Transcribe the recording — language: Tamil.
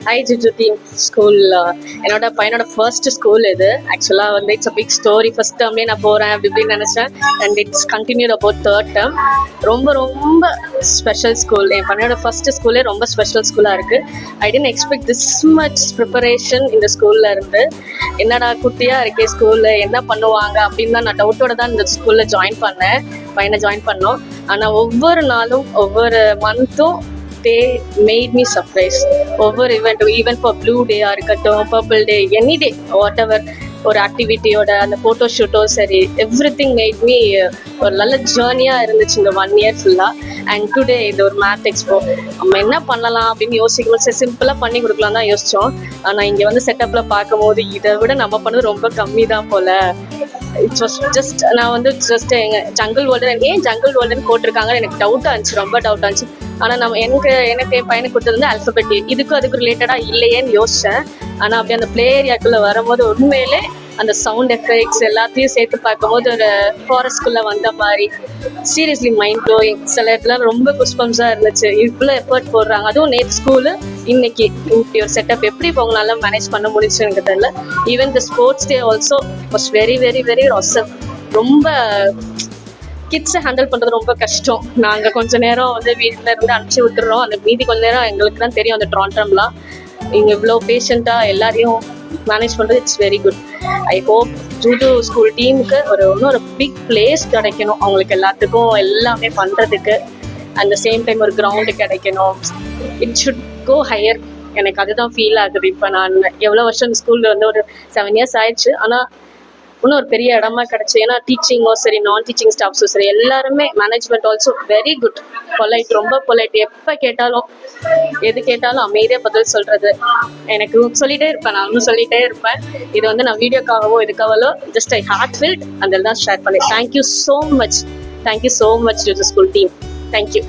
Hi Jiju team school. என்னோட பையனோட ஃபர்ஸ்ட் ஸ்கூல் இது. ஆக்சுவலாக வந்து it's a big story. First டேர்ம்லேயே நான் போகிறேன் அப்படி இப்படின்னு நினச்சேன். And it's continued about third term. ரொம்ப ரொம்ப ஸ்பெஷல் ஸ்கூல். என் பையனோட ஃபர்ஸ்ட் ஸ்கூலே ரொம்ப ஸ்பெஷல் ஸ்கூலாக இருக்குது. I didn't expect this much preparation இந்த ஸ்கூலில் இருந்து. என்னடா குட்டியாக இருக்கே ஸ்கூலில், என்ன பண்ணுவாங்க அப்படின்னு தான் நான் டவுட்டோட தான் இந்த ஸ்கூலில் பையனை ஜாயின் பண்ணோம். ஆனால் ஒவ்வொரு நாளும் ஒவ்வொரு மந்த்தும் they made me surprise. ஒவ்வொரு ஈவெண்ட், ஈவன் ஃபார் ப்ளூ டேயாக இருக்கட்டும், purple day, any day, whatever ஒரு ஆக்டிவிட்டியோட அந்த ஃபோட்டோ ஷூட்டும் சரி, எவ்ரி திங் மேட் மீ ஒரு நல்ல ஜேர்னியாக இருந்துச்சு இந்த 1 year ஃபுல்லாக. அண்ட் டுடே இது ஒரு மேத் எக்ஸ்போ. நம்ம என்ன பண்ணலாம் அப்படின்னு யோசிக்கும்போது சரி சிம்பிளாக பண்ணி கொடுக்கலாம் தான் யோசித்தோம். ஆனால் இங்கே வந்து செட்டப்பில் பார்க்கும்போது இதை விட நம்ம பண்ணது ரொம்ப கம்மி தான் போல். இட்ஸ் வாஸ் ஜஸ்ட், நான் வந்து ஜஸ்ட் எங்கள் ஜங்கிள் வேர்ல்டு, ஏன் ஜங்கிள் வேர்ல்டுன்னு போட்டிருக்காங்கன்னு எனக்கு டவுட்டாக இருந்துச்சு, ரொம்ப டவுட்டாக இருந்துச்சு. ஆனால் நம்ம எனக்கு என் பையனுக்கு கொடுத்தது வந்து ஆல்ஃபபெட். இதுக்கும் அதுக்கு ரிலேட்டடாக இல்லையேன்னு யோசித்தேன். ஆனால் அப்படி அந்த பிளே ஏரியாக்குள்ளே வரும்போது உண்மையிலே அந்த சவுண்ட் எஃபெக்ட்ஸ் எல்லாத்தையும் சேர்த்து பார்க்கும்போது ஒரு ஃபாரஸ்ட்குள்ளே வந்த மாதிரி சீரியஸ்லி மைண்ட் ப்ளோயிங். சில இடத்துல ரொம்ப குஸ்பம்ஸாக இருந்துச்சு. இவ்வளோ எஃபர்ட் போடுறாங்க, அதுவும் நேற்று ஸ்கூலு இன்னைக்கு இப்படி ஒரு செட்டப் எப்படி உங்களால மேனேஜ் பண்ண முடிச்சு எனக்கு தெரியல. Even the sports day also was very very very awesome. ரொம்ப கிட்ஸை ஹேண்டில் பண்ணுறது ரொம்ப கஷ்டம். நாங்கள் கொஞ்சம் நேரம் வந்து வீட்டில் இருந்து அனுப்பிச்சி விட்டுறோம். அந்த மீதி கொஞ்ச நேரம் எங்களுக்கு தான் தெரியும் அந்த ட்ரான்ட்ரம்லாம். இங்கே இவ்வளோ பேஷண்ட்டாக எல்லாரையும் மேனேஜ் பண்ணுறது it's very good. I hope ஜூடு ஸ்கூல் டீமுக்கு இன்னொரு பிக் பிளேஸ் கிடைக்கணும் அவங்களுக்கு எல்லாத்துக்கும் எல்லாமே பண்ணுறதுக்கு. அட் த சேம் டைம் ஒரு கிரவுண்டு கிடைக்கணும். It should go higher. எனக்கு அதுதான் ஃபீல் ஆகுது. இப்போ நான் எவ்வளோ வருஷம் ஸ்கூலில் வந்து ஒரு 7 years ஆயிடுச்சு. ஆனால் இன்னும் ஒரு பெரிய இடமா கிடைச்சு. ஏன்னா டீச்சிங்கோ சரி, நான் டீச்சிங் ஸ்டாஃப்ஸும் சரி, எல்லாருமே management also very good, polite, ரொம்ப பொலைட். எப்போ கேட்டாலும் எது கேட்டாலும் அமைதியாக பதில் சொல்கிறது. எனக்கு சொல்லிகிட்டே இருப்பேன், நான் இன்னும் சொல்லிகிட்டே இருப்பேன். இது வந்து நான் வீடியோக்காகவோ இதுக்காகவோ ஜஸ்ட் ஐ ஹார்ட் ஃபில்ட் அதில் தான் ஷேர் பண்ணேன். Thank you so much to the school team. Thank you.